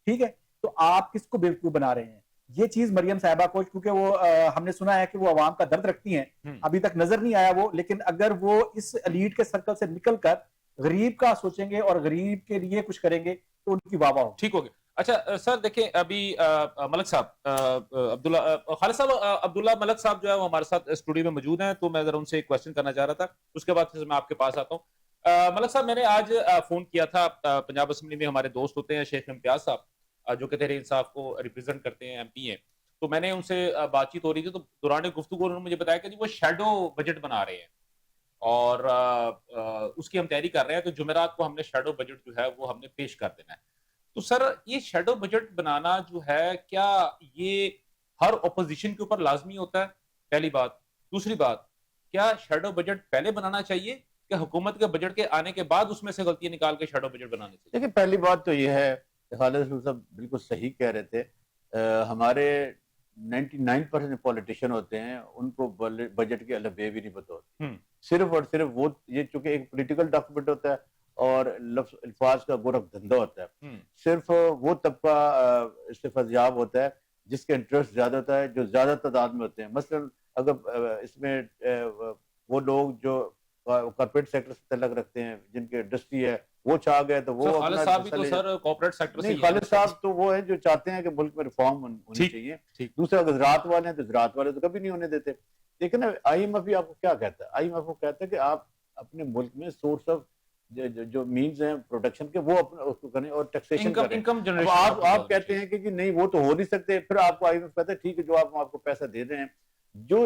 ٹھیک ہے تو آپ کس کو بیوقوف بنا رہے ہیں یہ چیز مریم صاحبہ کو کیونکہ وہ ہم نے سنا ہے کہ وہ عوام کا درد رکھتی ہیں ابھی تک نظر نہیں آیا وہ لیکن اگر وہ اس ایلیٹ کے سرکل سے نکل کر غریب کا سوچیں گے اور غریب کے لیے کچھ کریں گے تو ان کی واہ واہ ہو ٹھیک ہو گیا اچھا سر دیکھیں ابھی ملک صاحب عبداللہ خالد صاحب عبداللہ ملک صاحب جو ہے وہ ہمارے ساتھ اسٹوڈیو میں موجود ہیں تو میں ذرا ان سے ایک کوشچن کرنا چاہ رہا تھا اس کے بعد پھر میں آپ کے پاس آتا ہوں ملک صاحب میں نے آج فون کیا تھا پنجاب اسمبلی میں ہمارے دوست ہوتے ہیں شیخ امتیاز صاحب جو کہ تحریک انصاف کو ریپرزینٹ کرتے ہیں ایم پی ہیں تو میں نے ان سے بات چیت ہو رہی تھی تو دوران گفتگو انہوں نے مجھے بتایا کہ وہ شیڈو بجٹ بنا رہے ہیں اور اس کی ہم تیاری کر رہے ہیں تو جمعرات کو ہم نے شیڈو بجٹ جو ہے وہ ہم نے پیش کر دینا ہے تو سر یہ شیڈو بجٹ بنانا جو ہے کیا یہ ہر اپوزیشن کے اوپر لازمی ہوتا ہے پہلی بات دوسری بات کیا شیڈو بجٹ پہلے بنانا چاہیے کہ حکومت کے بجٹ کے آنے کے بعد اس میں سے غلطیاں نکال کے شیڈو بجٹ بنانے چاہیے دیکھیں پہلی بات تو یہ ہے خالد صاحب بالکل صحیح کہہ رہے تھے ہمارے 99% پولیٹیشین ہوتے ہیں ان کو بجٹ کے الفبے بھی نہیں پتہ ہوتی صرف اور صرف وہ یہ چونکہ ایک پولیٹیکل ڈاکومنٹ ہوتا ہے اور لفظ الفاظ کا گورکھ دھندا ہوتا ہے صرف وہ طبقہ اس سے فیضیاب ہوتا ہے جس کے انٹرسٹ زیادہ ہوتا ہے جو زیادہ تعداد میں ہوتے ہیں مثلا اگر اس میں وہ لوگ جو کارپوریٹ سیکٹر سے تعلق رکھتے ہیں جن کے انڈسٹری ہے وہ چاہ گئے تو وہ خالد صاحب بھی تو سر کارپوریٹ سیکٹر سے خالد صاحب تو وہ ہیں جو چاہتے ہیں کہ ملک میں ریفارم ہونی چاہیے دوسرا اگر زراعت والے ہیں تو زراعت والے تو کبھی نہیں ہونے دیتے لیکن آئی ایم ایف بھی آپ کو کیا کہتا ہے آئی ایم ایف کو کہتا ہے کہ آپ اپنے ملک میں سورس آف جو مینز ہیں پروٹیکشن کے وہ اس کو کریں اور ٹیکسیشن کریں. انکم اب جنریشن آپ کہتے ہیں کہ جی نہیں وہ تو ہو نہیں سکتے, پھر آپ کو IMF کہتا ہے ٹھیک ہے جو آپ کو پیسہ دے رہے ہیں,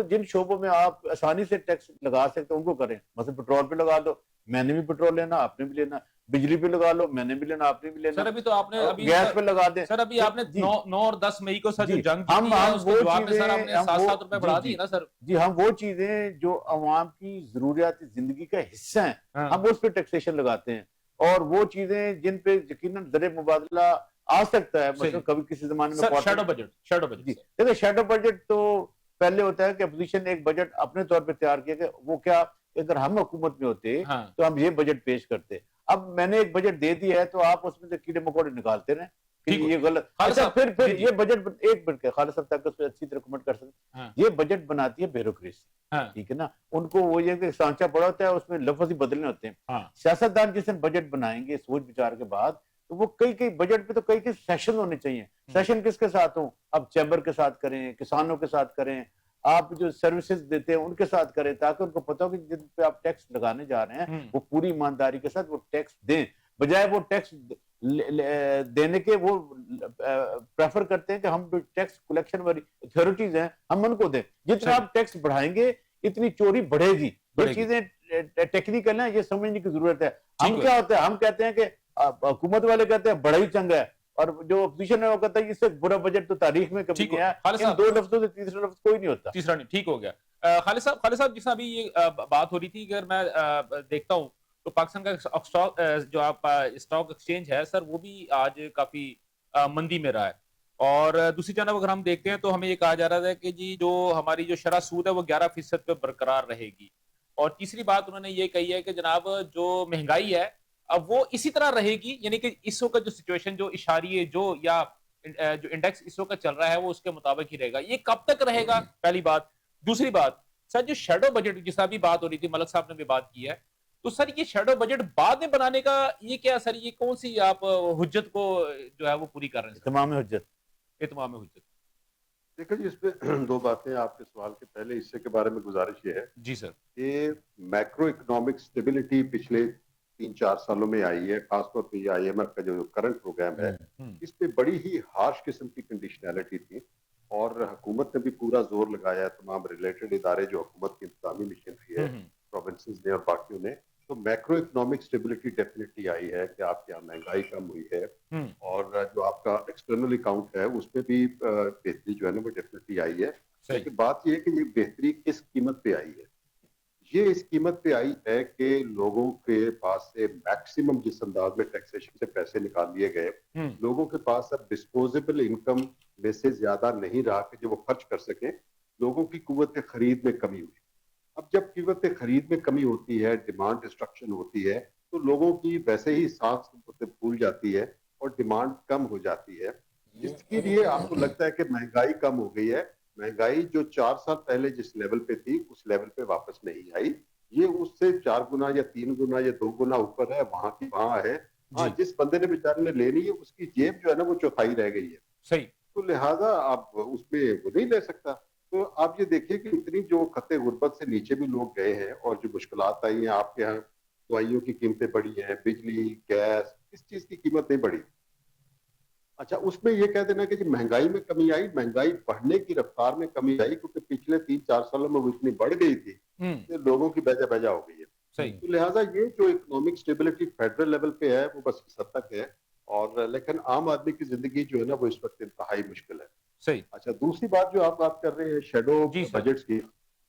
جن شعبوں میں آپ آسانی سے ٹیکس لگا سکتے ہیں ان کو کریں. مثلا پیٹرول پہ لگا دو, میں نے بھی پیٹرول لینا, آپ نے بھی لینا. بجلی پہ لگا لو, میں نے بھی لینا, آپ نے بھی لینا. سر ابھی تو آپ نے گیس پہ لگا دیں. سر ابھی آپ نے جی 9 اور 10 مئی کو سر جو جی جنگ ہم جیتی ہے اس کے وہ جواب میں سر آپ چیزیں نے 7 روپے بڑھا دی نا سر. جی ہم وہ چیزیں جو عوام کی ضروریات زندگی کا حصہ ہیں ہم اس پہ ٹیکسیشن لگاتے ہیں, اور وہ چیزیں جن پہ یقیناً زر مبادلہ آ سکتا ہے, مثلا کبھی کسی زمانے میں شیڈو بجٹ جی دیکھیں شیڈو بجٹ تو پہلے ہوتا ہے کہ اپوزیشن نے ایک بجٹ اپنے طور پہ تیار کیا کہ وہ کیا اگر ہم حکومت میں ہوتے تو ہم یہ بجٹ پیش کرتے. اب میں نے ایک بجٹ دے دیا ہے تو آپ اس میں سے کیڑے مکوڑے نکالتے رہیں کہ یہ غلط. اچھا پھر یہ بجٹ ایک منٹ خالد صاحب تک اس پہ اچھی طرح کمنٹ کر سکتے, یہ بجٹ بناتی ہے بیوروکریسی, ٹھیک ہے نا. ان کو وہ یہ کہ سانچہ پڑا ہوتا ہے, اس میں لفظ ہی بدلنے ہوتے ہیں. سیاستدان جس دن بجٹ بنائیں گے سوچ بچار کے بعد تو وہ کئی بجٹ پہ تو کئی سیشن ہونے چاہیے. سیشن کس کے ساتھ ہوں, اب چیمبر کے ساتھ کریں, کسانوں کے ساتھ کریں, آپ جو سروسز دیتے ہیں ان کے ساتھ کریں, تاکہ ان کو پتہ ہو کہ جن پہ آپ ٹیکس لگانے جا رہے ہیں وہ پوری ایمانداری کے ساتھ وہ ٹیکس دیں, بجائے وہ ٹیکس دینے کے وہ پریفر کرتے ہیں کہ ہم جو ٹیکس کلیکشن والی اتھارٹیز ہیں ہم ان کو دیں. جتنا آپ ٹیکس بڑھائیں گے اتنی چوری بڑھے گی. یہ چیزیں ٹیکنیکل ہیں, یہ سمجھنے کی ضرورت ہے. ہم کیا ہوتا ہے, ہم کہتے ہیں کہ حکومت والے کہتے ہیں بڑا ہی چنگا ہے, اور جو اپوزیشن ہے وہ کہتا ہے اس سے برا بجٹ تو تاریخ میں کبھی نہیں ہے. ان دو لفظوں سے تیسرا لفظ کوئی نہیں ہوتا. تیسرا نہیں, ٹھیک ہو گیا. خالد صاحب جس ابھی یہ بات ہو رہی تھی, اگر میں دیکھتا ہوں تو پاکستان کا جو آپ اسٹاک ایکسچینج ہے سر وہ بھی آج کافی مندی میں رہا ہے. اور دوسری جانب اگر ہم دیکھتے ہیں تو ہمیں یہ کہا جا رہا ہے کہ جی جو ہماری جو شرح سود ہے وہ 11% پہ برقرار رہے گی. اور تیسری بات انہوں نے یہ کہی ہے کہ جناب جو مہنگائی ہے اب وہ اسی طرح رہے گی, یعنی کہ اس وقت جو سچویشن جو اشاریے جو یا جو انڈیکس اس وقت چل رہا ہے وہ اس کے مطابق ہی رہے گا. یہ کب تک رہے گا, پہلی بات. دوسری بات سر جو شیڈو بجٹ جس طرح بھی بات ہو رہی تھی, ملک صاحب نے بھی بات کی ہے, تو سر یہ شیڈو بجٹ بعد میں بنانے کا یہ کیا سر, یہ کون سی آپ حجت کو جو ہے وہ پوری کر رہے ہیں؟ اتمام حجت. دیکھیں جی اس پہ دو باتیں, آپ کے سوال کے پہلے حصے کے بارے میں گزارش یہ ہے جی سر کہ میکرو اکنامک سٹیبلٹی پچھلے 3-4 سالوں میں آئی ہے, خاص طور پہ یہ IMF کا جو کرنٹ پروگرام ہے اس پہ بڑی ہی ہارش قسم کی کنڈیشنلٹی تھی, اور حکومت نے بھی پورا زور لگایا ہے, تمام ریلیٹڈ ادارے جو حکومت کی انتظامی مشینری ہے پروونسز نے اور باقیوں نے, تو macro economic stability definitely I ہے کہ آپ کے یہاں مہنگائی کم ہوئی ہے, اور جو آپ کا ایکسٹرنل اکاؤنٹ ہے اس میں بھی بہتری جو ہے نا وہ ڈیفینیٹلی آئی ہے. لیکن بات یہ ہے کہ یہ بہتری کس قیمت پہ آئی ہے. یہ اس قیمت پہ آئی ہے کہ لوگوں کے پاس سے میکسیمم جس انداز میں ٹیکسیشن سے پیسے نکال لیے گئے, لوگوں کے پاس اب ڈسپوزیبل انکم میں سے زیادہ نہیں رہا کہ جو وہ خرچ کر سکیں. لوگوں کی قوت خرید میں کمی ہوئی. اب جب قوت خرید میں کمی ہوتی ہے, ڈیمانڈ ڈسٹرکشن ہوتی ہے, تو لوگوں کی ویسے ہی سانس پھول جاتی ہے اور ڈیمانڈ کم ہو جاتی ہے, جس کے لیے آپ کو لگتا ہے کہ مہنگائی کم ہو گئی ہے. مہنگائی جو 4 سال پہلے جس لیول پہ تھی اس لیول پہ واپس نہیں آئی, یہ اس سے 4 گنا یا 3 گنا یا 2 گنا اوپر ہے, وہاں کی وہاں ہے. ہاں جس بندے نے بیچارے نے لینی ہے اس کی جیب جو ہے نا وہ چوتھائی رہ گئی ہے, صحیح, تو لہٰذا آپ اس میں وہ نہیں لے سکتا. تو آپ یہ دیکھیے کہ اتنی جو خط غربت سے نیچے بھی لوگ گئے ہیں, اور جو مشکلات آئی ہیں آپ کے یہاں, دوائیوں کی قیمتیں بڑھی ہیں, بجلی گیس کس چیز کی قیمت نہیں بڑھی. اچھا اس میں یہ کہہ دینا کہ جی مہنگائی میں کمی آئی, مہنگائی بڑھنے کی رفتار میں کمی آئی کیونکہ پچھلے 3-4 سالوں میں وہ اتنی بڑھ گئی تھی کہ لوگوں کی بیجا بیجا ہو گئی ہے. تو لہٰذا یہ جو اکنامک سٹیبلٹی فیڈرل لیول پہ ہے وہ بس اس حد تک ہے, اور لیکن عام آدمی کی زندگی جو ہے نا وہ اس وقت انتہائی مشکل ہے. صحیح. اچھا دوسری بات جو آپ بات کر رہے ہیں شیڈو بجٹس کی,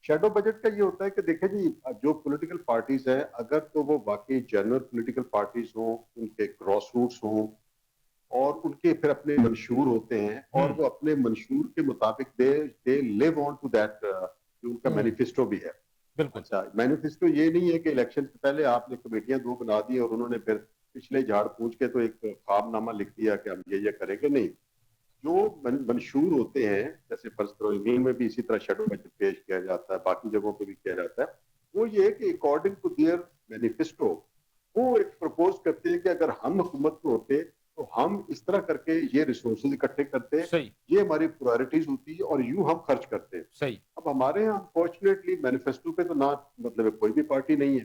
شیڈو بجٹ کا یہ ہوتا ہے کہ دیکھیں جی جو پولیٹیکل پارٹیز ہیں اگر تو وہ واقعی جنرل پولیٹیکل پارٹیز ہوں, ان کے گراس روٹس ہوں, اور ان کے پھر اپنے منشور ہوتے ہیں, اور وہ اپنے منشور کے مطابق دے لیو آن ٹو دیٹ, جو ان کا مینیفیسٹو بھی ہے. بالکل. اچھا مینیفیسٹو یہ نہیں ہے کہ الیکشن سے پہلے آپ نے کمیٹیاں 2 بنا دی اور انہوں نے پھر پچھلے جھاڑ پونچھ کے تو ایک خواب نامہ لکھ دیا کہ ہم یہ کریں گے. نہیں, جو منشور ہوتے ہیں جیسے فرض کرو انگلینڈ میں بھی اسی طرح شیڈو بجٹ پیش کیا جاتا ہے, باقی جگہوں پہ بھی کیا جاتا ہے, وہ یہ ہے کہ اکارڈنگ ٹو دیئر مینیفیسٹو وہ ایک پرپوز کرتے ہیں کہ اگر ہم حکومت میں ہوتے تو ہم اس طرح کر کے یہ ریسورسز اکٹھے کرتے, یہ ہماری پرائرٹیز ہوتی ہے اور یوں ہم خرچ کرتے. صحیح. اب ہمارے یہاں انفارچونیٹلی مینیفیسٹو پہ تو نہ مطلب کوئی بھی پارٹی نہیں ہے,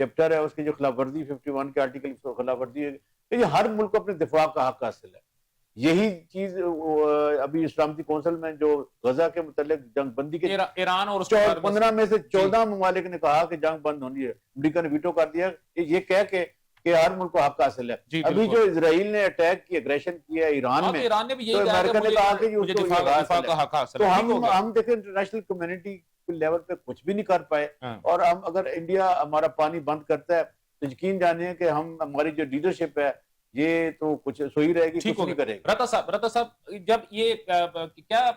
چیپٹر ہے اس کی جو خلاف ورزی 51 کے آرٹیکل کی خلاف ورزی ہے کہ یہ ہر ملک کو اپنے دفاع کا حق حاصل ہے. یہی چیز ابھی اسلامتی کونسل میں جو غزہ کے متعلق جنگ بندی کے ایران اور 15 میں سے 14 ممالک نے کہا کہ جنگ بند ہونی ہے, امریکہ نے ویٹو کر دیا یہ کہہ کے کہ ہر ملک کو حق حاصل ہے. ابھی جو اسرائیل نے اٹیک کی اگریشن کیا ہے ایران میں, ایران نے بھی تو امریکہ نے کہا کہ مجھے دفاع کا حق حاصل ہے. تو ہم دیکھیں انٹرنیشنل کمیونٹی کے لیول پہ کچھ بھی نہیں کر پائے, اور ہم اگر انڈیا ہمارا پانی بند کرتا ہے تو یقین جانیے کہ ہماری جو لیڈرشپ ہے یہ تو کچھ سوئی رہے گی, کچھ نہیں کرے گی. رتا صاحب جب یہ کیا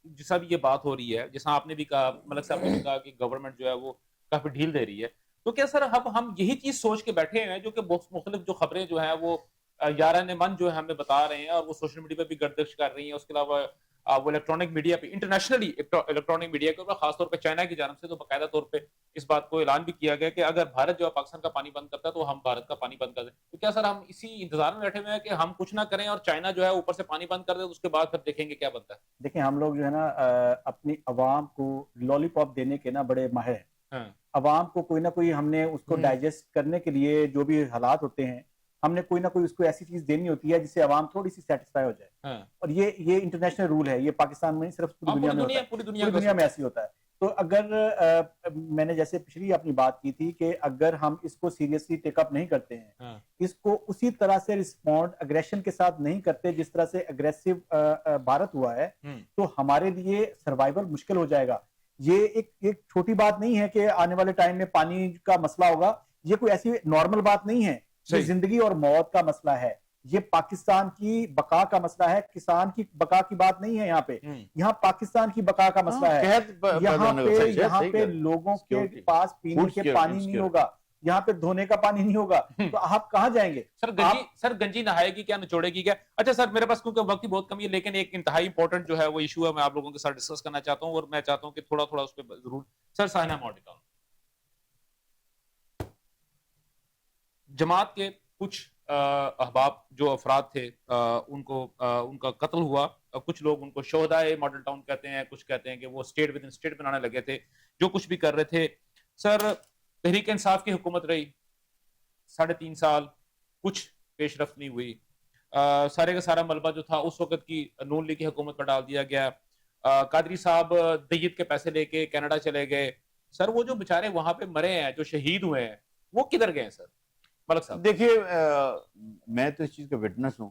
جیسا بھی یہ بات ہو رہی ہے, جیسا آپ نے بھی کہا, ملک صاحب نے بھی کہا کہ گورنمنٹ جو ہے وہ کافی ڈھیل دے رہی ہے, تو کیا سر ہم یہی چیز سوچ کے بیٹھے ہیں جو کہ مختلف جو خبریں جو ہیں وہ یاران من جو ہے ہمیں بتا رہے ہیں اور وہ سوشل میڈیا پہ بھی گردش کر رہی ہیں, اس کے علاوہ وہ الیکٹرانک میڈیا پہ انٹرنیشنلی الیکٹرانک میڈیا کے اوپر خاص طور پہ چائنا کی جانب سے تو باقاعدہ طور پہ اس بات کو اعلان بھی کیا گیا کہ اگر بھارت جو ہے پاکستان کا پانی بند کرتا ہے تو ہم بھارت کا پانی بند کر دیں. تو کیا سر ہم اسی انتظار میں بیٹھے ہوئے ہیں کہ ہم کچھ نہ کریں اور چائنا جو ہے اوپر سے پانی بند کر دے, تو اس کے بعد پھر دیکھیں گے کیا بنتا ہے؟ دیکھیں ہم لوگ جو ہے نا اپنی عوام کو لالی پاپ دینے کے نا بڑے ماہر ہیں. عوام کو کوئی نہ کوئی ہم نے اس کو ڈائجسٹ کرنے کے لیے جو بھی حالات ہوتے ہیں ہم نے کوئی نہ کوئی اس کو ایسی چیز دینی ہوتی ہے جس سے عوام تھوڑی سی سیٹسفائی ہو جائے. اور یہ انٹرنیشنل رول ہے, یہ پاکستان میں نہیں صرف پوری دنیا میں ہوتا ہے, پوری دنیا میں ایسی ہوتا ہے. تو اگر میں نے جیسے پچھلی اپنی بات کی تھی کہ اگر ہم اس کو سیریسلی ٹیک اپ نہیں کرتے ہیں, اس کو اسی طرح سے رسپونڈ اگریشن کے ساتھ نہیں کرتے جس طرح سے اگریسو بھارت ہوا ہے, تو ہمارے لیے سروائیول مشکل ہو جائے گا. یہ ایک چھوٹی بات نہیں ہے کہ آنے والے ٹائم میں پانی کا مسئلہ ہوگا, یہ کوئی ایسی نارمل بات نہیں ہے, یہ زندگی اور موت کا مسئلہ ہے, یہ پاکستان کی بقا کا مسئلہ ہے, کسان کی بقا کی بات نہیں ہے یہاں پہ, یہاں پاکستان کی بقا کا مسئلہ ہے. یہاں پہ لوگوں کے پاس پینے کے پانی نہیں ہوگا, یہاں پہ دھونے کا پانی نہیں ہوگا, تو آپ کہاں جائیں گے؟ سر گنجی نہائے گی کیا, نچوڑے گی کیا؟ اچھا سر میرے پاس کیونکہ وقت کی بہت کمی ہے, لیکن ایک انتہائی امپورٹنٹ جو ہے وہ ایشو ہے, میں آپ لوگوں کے ساتھ ڈسکس کرنا چاہتا ہوں, اور میں چاہتا ہوں کہ تھوڑا تھوڑا اس پہ ضرور. سر سائنہ مورٹیکا, جماعت کے کچھ احباب جو افراد تھے ان کا قتل ہوا, کچھ لوگ ان کو شہدائے ماڈل ٹاؤن کہتے ہیں, کچھ کہتے ہیں کہ وہ اسٹیٹ ود ان اسٹیٹ بنانے لگے تھے, جو کچھ بھی کر رہے تھے. سر تحریک انصاف کی حکومت رہی 3.5 سال, کچھ پیش رفت نہیں ہوئی, سارے کا سارا ملبہ جو تھا اس وقت کی نون لیگ کی حکومت پر ڈال دیا گیا. قادری صاحب دیت کے پیسے لے کے کینیڈا چلے گئے. سر وہ جو بیچارے وہاں پہ مرے ہیں, جو شہید ہوئے ہیں, وہ کدھر گئے ہیں سر؟ ملک صاحب دیکھیے میں تو اس چیز کا وٹنس ہوں,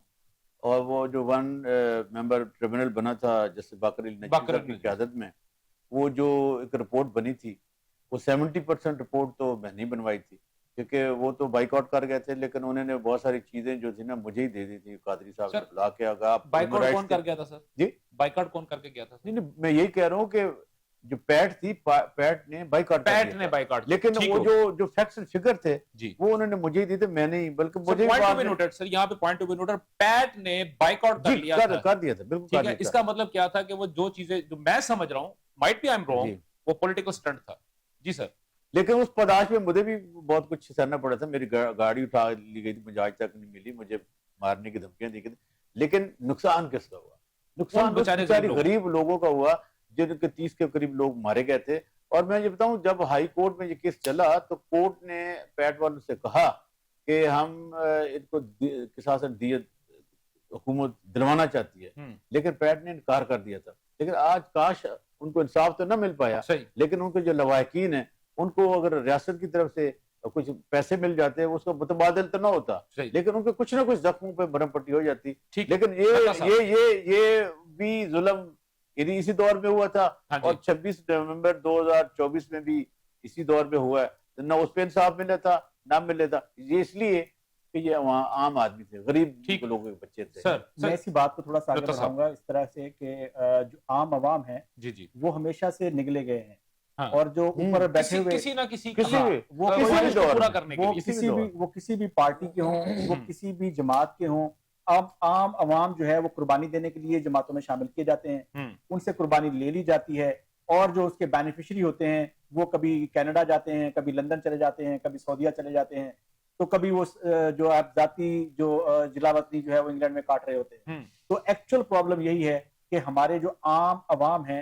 اور وہ جو 1 ممبر ٹریبونل بنا تھا جسٹس باقر علی نجمی کی قیادت میں, وہ جو ایک رپورٹ بنی تھی وہ 70% رپورٹ تو میں نہیں بنوائی تھی, کیونکہ وہ تو بائیک آؤٹ کر گئے تھے, لیکن انہوں نے بہت ساری چیزیں جو تھی نا مجھے ہی دے دی تھی. قادری صاحب نے بلا کے بائیک آؤٹ کون کر گیا تھا سر؟ جی بائیک آؤٹ کون کر کے گیا تھا؟ نہیں میں یہی کہہ رہا ہوں کہ جو پیٹ تھی, پیٹ نے بائیک آؤٹ, لیکن وہ جو فیکٹس اینڈ فگر تھے وہ انہوں نے مجھے ہی دیے تھے, میں نہیں, بلکہ مجھے سر یہاں پہ پوائنٹ ٹو بی نوٹڈ, پیٹ نے بائیک آؤٹ کر دیا تھا. بالکل اس کا مطلب کیا تھا کہ وہ جو چیزیں جو میں سمجھ رہا ہوں, might be I am wrong, وہ پولیٹیکل سٹنٹ تھا. جی سر. لیکن اس پداش میں مجھے بھی بہت کچھ سہنا پڑا تھا, میری گاڑی اٹھا لی گئی تھی, مجھے آج تک نہیں ملی, مجھے مارنے کی دھمکیاں دی گئی, لیکن نقصان کس کا ہوا؟ نقصان بیچارے غریب لوگوں کا ہوا, جن کے 30 کے قریب لوگ مارے گئے تھے. اور میں یہ بتاؤں, جب ہائی کورٹ میں یہ کیس چلا تو کورٹ نے پیٹ والوں سے کہا کہ ہم ان کو قصاص دیت حکومت دلوانا چاہتی ہے, لیکن پیٹ نے انکار کر دیا تھا. لیکن آج کاش ان کو انصاف تو نہ مل پایا, لیکن ان کے جو لواحقین ہیں ان کو اگر ریاست کی طرف سے کچھ پیسے مل جاتے اس کا متبادل تو نہ ہوتا, لیکن ان کے کچھ نہ کچھ زخموں پہ مرہم پٹی ہو جاتی. لیکن یہ بھی ظلم یعنی اسی دور میں ہوا تھا, اور 26 نومبر 2024 میں بھی اسی دور میں ہوا ہے. نہ اس پہ انصاف ملا تھا نہ ملے تھا, یہ اس لیے کہ یہ وہاں عام آدمی تھے, غریب لوگوں کے بچے تھے. میں اسی بات کو تھوڑا سا آگے بڑھاؤں گا اس طرح سے کہ جو عام عوام ہیں وہ ہمیشہ سے نگلے گئے ہیں, اور جو اوپر بیٹھے ہوئے کسی نہ کسی وہ کسی بھی پارٹی کے ہوں, وہ کسی بھی جماعت کے ہوں, اب عام عوام جو ہے وہ قربانی دینے کے لیے جماعتوں میں شامل کیے جاتے ہیں, ان سے قربانی لے لی جاتی ہے, اور جو اس کے بینیفیشری ہوتے ہیں وہ کبھی کینیڈا جاتے ہیں, کبھی لندن چلے جاتے ہیں, کبھی سعودیہ چلے جاتے ہیں, تو کبھی وہ جو ذاتی جو جلا وطنی جو ہے وہ انگلینڈ میں کاٹ رہے ہوتے ہیں. تو ایکچوئل پرابلم یہی ہے کہ ہمارے جو عام عوام ہیں